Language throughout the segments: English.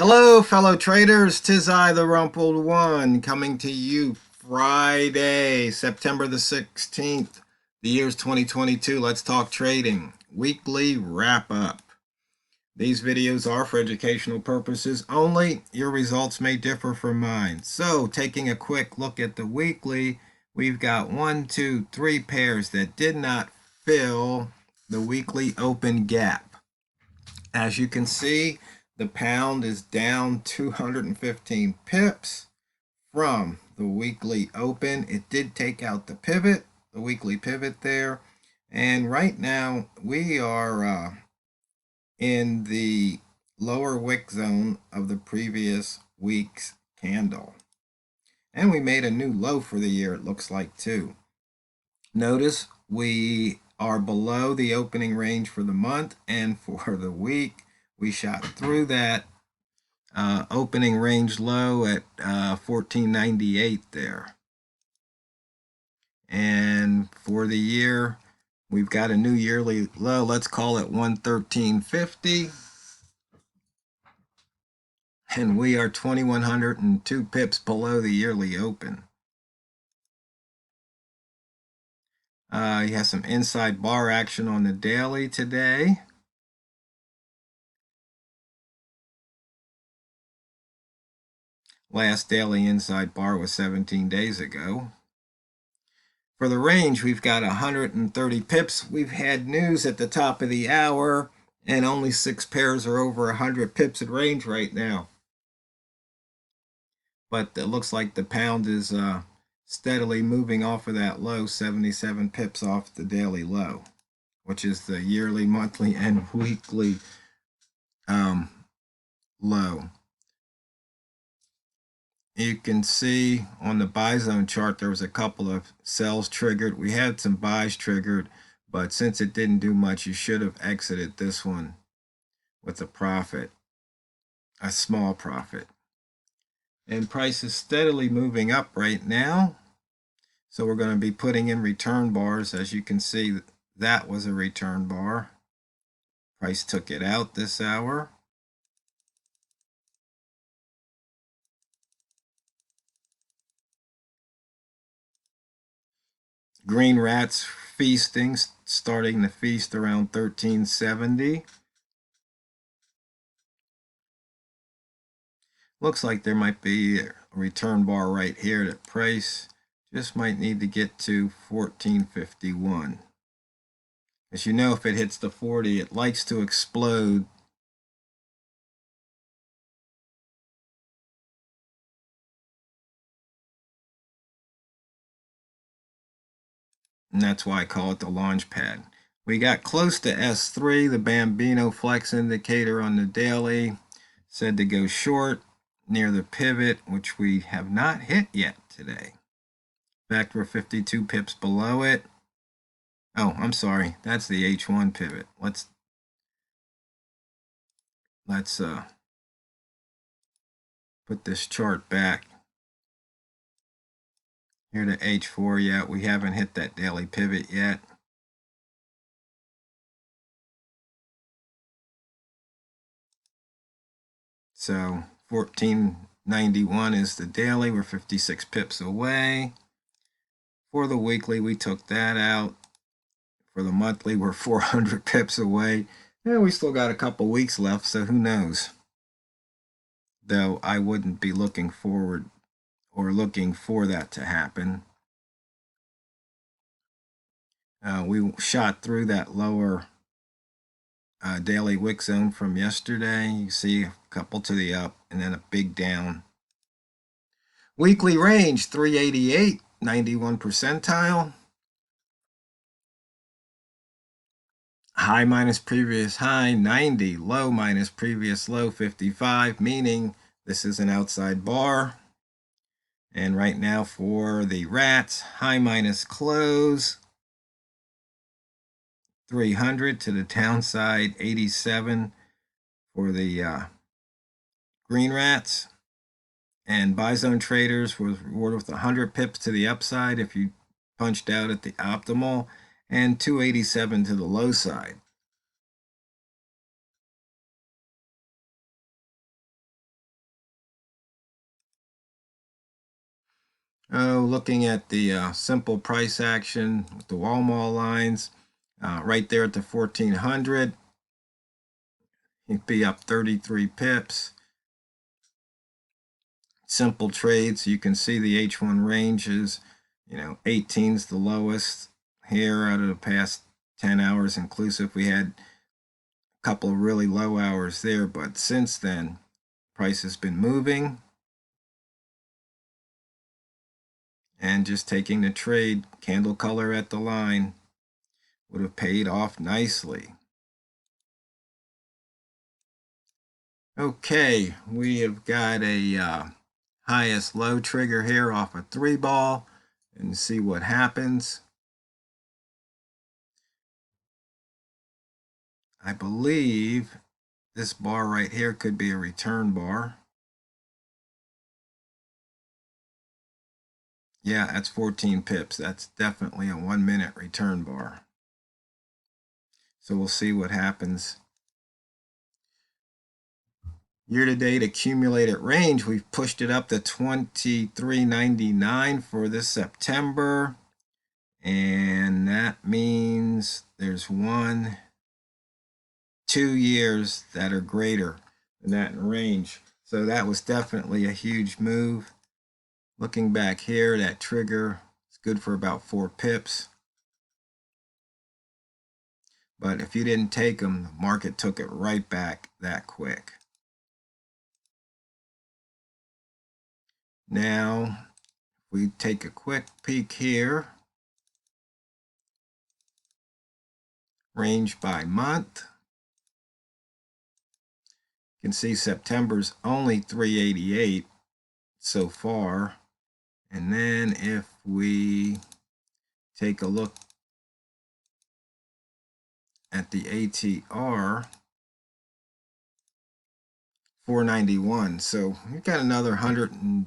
Hello, fellow traders. 'Tis I, the Rumpled One, coming to you Friday, September the 16th. The year's 2022. Let's talk trading. Weekly wrap up. These videos are for educational purposes only. Your results may differ from mine. So, taking a quick look at the weekly, we've got 1, 2, 3 pairs that did not fill the weekly open gap. As you can see, the pound is down 215 pips from the weekly open. It did take out the pivot, the weekly pivot there. And right now we are in the lower wick zone of the previous week's candle. And we made a new low for the year, it looks like, too. Notice we are below the opening range for the month, and for the week we shot through that opening range low at 1498 there. And for the year, we've got a new yearly low. Let's call it 113.50. And we are 2,102 pips below the yearly open. You have some inside bar action on the daily today. Last daily inside bar was 17 days ago. For the range, we've got 130 pips. We've had news at the top of the hour, and only 6 pairs are over 100 pips at range right now. But it looks like the pound is steadily moving off of that low, 77 pips off the daily low, which is the yearly, monthly, and weekly low. You can see on the buy zone chart there was a couple of sells triggered. We had some buys triggered, but since it didn't do much, you should have exited this one with a profit, a small profit. And price is steadily moving up right now. So we're going to be putting in return bars. As you can see, that was a return bar. Price took it out this hour. Green rats feasting, starting to feast around 1370. Looks like there might be a return bar right here that price just might need to get to 1451. As you know, if it hits the 40, it likes to explode. And that's why I call it the launch pad. We got close to S3, the Bambino flex indicator on the daily said to go short near the pivot, which we have not hit yet today. In fact, we're 52 pips below it. Oh, I'm sorry, that's the H1 pivot. Let's put this chart back. Here to H4, yeah, we haven't hit that daily pivot yet. So 1491 is the daily. We're 56 pips away. For the weekly, we took that out. For the monthly, we're 400 pips away. And we still got a couple weeks left, so who knows? Though I wouldn't be looking forward or looking for that to happen. We shot through that lower daily wick zone from yesterday. You see a couple to the up and then a big down. Weekly range 388, 91 percentile. High minus previous high 90, low minus previous low 55, meaning this is an outside bar. And right now for the rats, high minus close 300 to the downside, 87 for the green rats. And buy zone traders was rewarded with 100 pips to the upside if you punched out at the optimal, and 287 to the low side. Looking at the simple price action with the Walmart lines, right there at the 1400, you'd be up 33 pips. Simple trades, you can see the H1 ranges, 18 is the lowest here out of the past 10 hours inclusive. We had a couple of really low hours there, but since then, price has been moving. And just taking the trade, candle color at the line, would have paid off nicely. Okay, we have got a highest low trigger here off a 3-ball and see what happens. I believe this bar right here could be a return bar. Yeah, that's 14 pips. That's definitely a 1-minute return bar. So we'll see what happens. Year-to-date accumulated range, we've pushed it up to 23.99 for this September. And that means there's 2 years that are greater than that in range. So that was definitely a huge move. Looking back here, that trigger is good for about 4 pips. But if you didn't take them, the market took it right back that quick. Now, if we take a quick peek here, range by month, you can see September's only 388 so far. And then if we take a look at the ATR, 491. So we've got another 100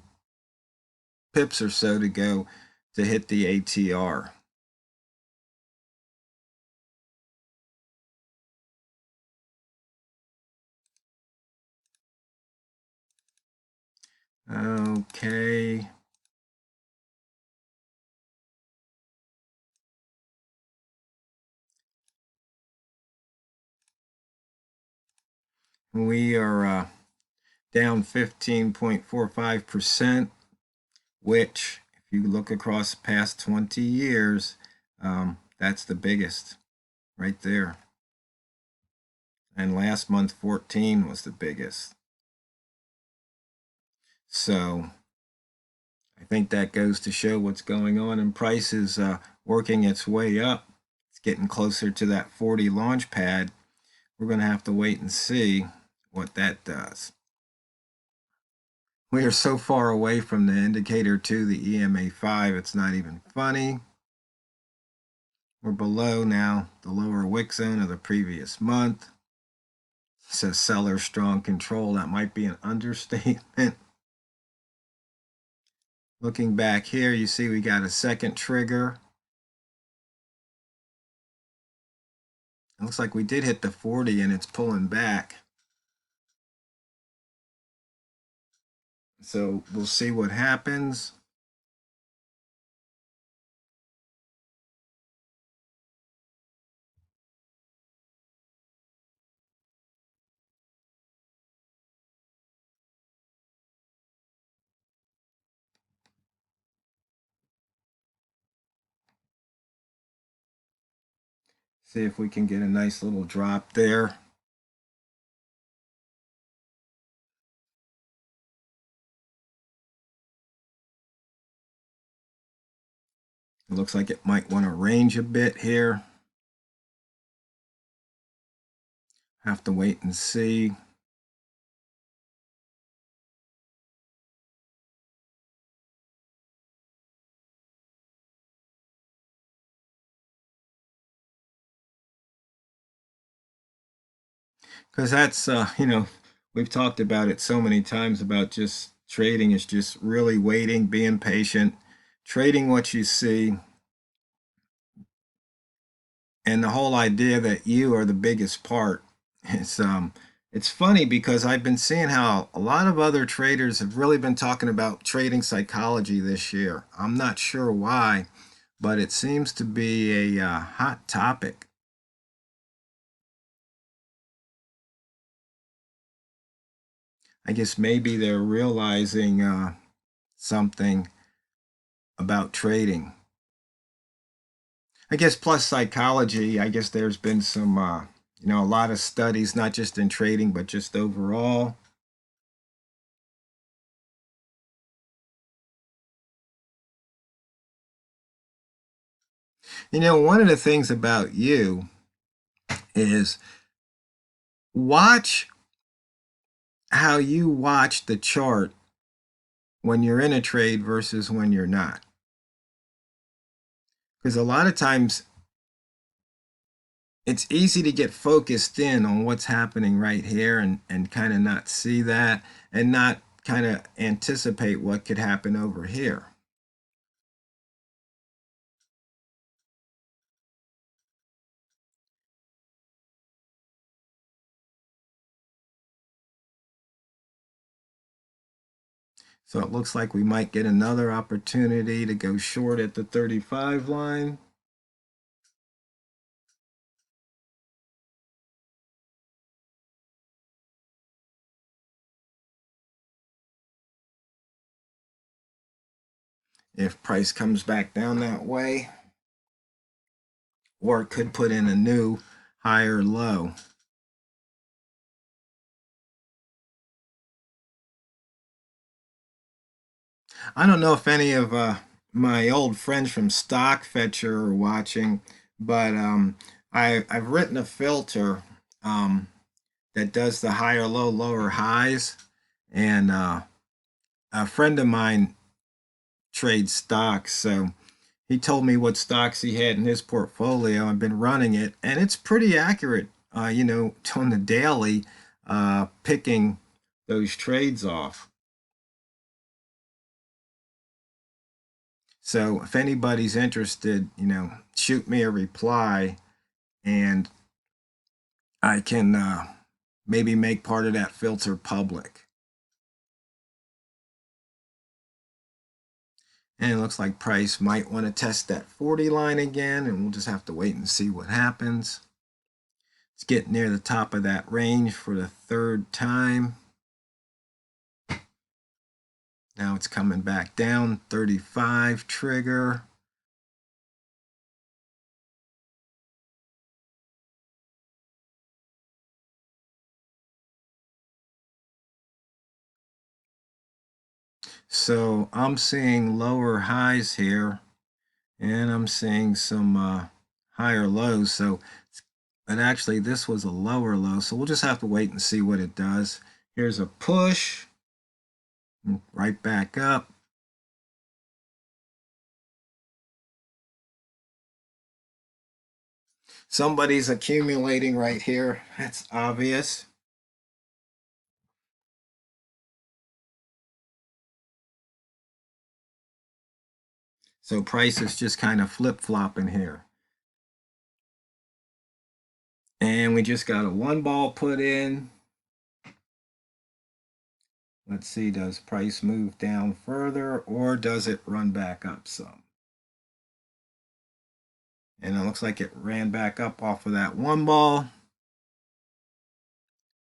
pips or so to go to hit the ATR. Okay. We are down 15.45%, which, if you look across the past 20 years, that's the biggest right there. And last month, 14 was the biggest. So I think that goes to show what's going on, and price is working its way up. It's getting closer to that 40 launch pad. We're going to have to wait and see what that does. We are so far away from the indicator 2, the EMA 5, it's not even funny. We're below now the lower wick zone of the previous month. It says seller strong control. That might be an understatement. Looking back here, you see we got a second trigger. It looks like we did hit the 40 and it's pulling back. So we'll see what happens. See if we can get a nice little drop there. It looks like it might want to range a bit here. Have to wait and see. Because that's, we've talked about it so many times about just trading is just really waiting, being patient, trading what you see. And the whole idea that you are the biggest part is It's funny because I've been seeing how a lot of other traders have really been talking about trading psychology this year. I'm not sure why, but it seems to be a hot topic. I guess maybe they're realizing something about trading. I guess plus psychology, I guess there's been some, a lot of studies, not just in trading, but just overall. One of the things about you is watch how you watch the chart when you're in a trade versus when you're not. Because a lot of times it's easy to get focused in on what's happening right here and kind of not see that and not kind of anticipate what could happen over here. So it looks like we might get another opportunity to go short at the 35 line. If price comes back down that way, or it could put in a new higher low. I don't know if any of my old friends from Stock Fetcher are watching, but I've written a filter that does the higher low, lower highs, and a friend of mine trades stocks, so he told me what stocks he had in his portfolio. I've been running it, and it's pretty accurate. On the daily, picking those trades off. So if anybody's interested, shoot me a reply, and I can maybe make part of that filter public. And it looks like price might want to test that 40 line again, and we'll just have to wait and see what happens. It's getting near the top of that range for the third time. Now it's coming back down, 35 trigger. So I'm seeing lower highs here, and I'm seeing some higher lows. So, but actually this was a lower low, so we'll just have to wait and see what it does. Here's a push, right back up. Somebody's accumulating right here. That's obvious. So price is just kind of flip-flopping here. And we just got a one ball put in. Let's see, does price move down further or does it run back up some? And it looks like it ran back up off of that one ball.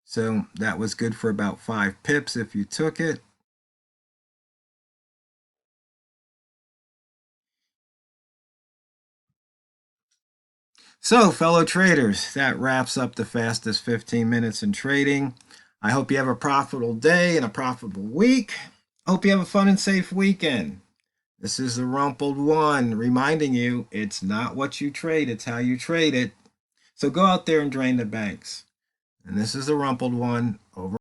So that was good for about 5 pips if you took it. So, fellow traders, that wraps up the fastest 15 minutes in trading. I hope you have a profitable day and a profitable week. Hope you have a fun and safe weekend. This is TheRumpledOne reminding you it's not what you trade, it's how you trade it. So go out there and drain the banks. And this is TheRumpledOne over.